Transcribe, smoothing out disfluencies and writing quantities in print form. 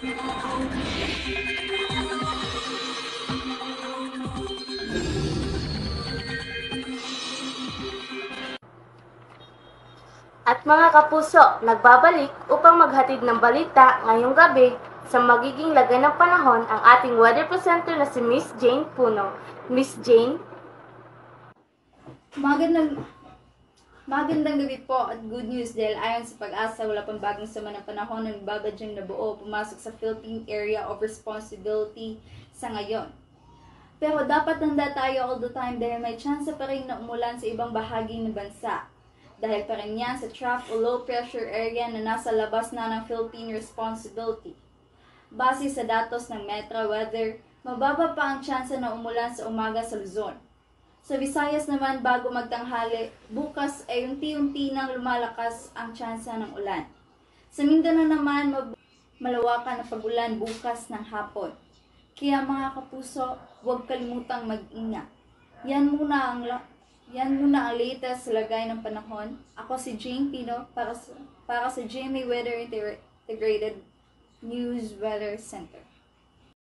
At mga kapuso, nagbabalik upang maghatid ng balita ngayong gabi sa magiging lagay ng panahon ang ating weather presenter na si Miss Jane Puno. Miss Jane? Magandang gabi po at good news dahil ayon sa pag-asa wala pang bagong sama ng panahon na nagbabadyang nabuo pumasok sa Philippine Area of Responsibility sa ngayon. Pero dapat handa tayo all the time dahil may chance pa rin na umulan sa ibang bahagi ng bansa. Dahil pa rin yan sa trough o low pressure area na nasa labas na ng Philippine Responsibility. Base sa datos ng Metra Weather, mababa pa ang tsansa na umulan sa umaga sa Luzon. Sa Visayas naman bago magtanghali, bukas ay unti-unti nang lumalakas ang tsansa ng ulan. Sa Mindanao naman, malawakan ang pag-ulan bukas ng hapon. Kaya mga kapuso, huwag kalimutang mag-ingat. Yan muna ang latest lagay ng panahon. Ako si Jane Pino para sa GMA Weather Integrated News Weather Center.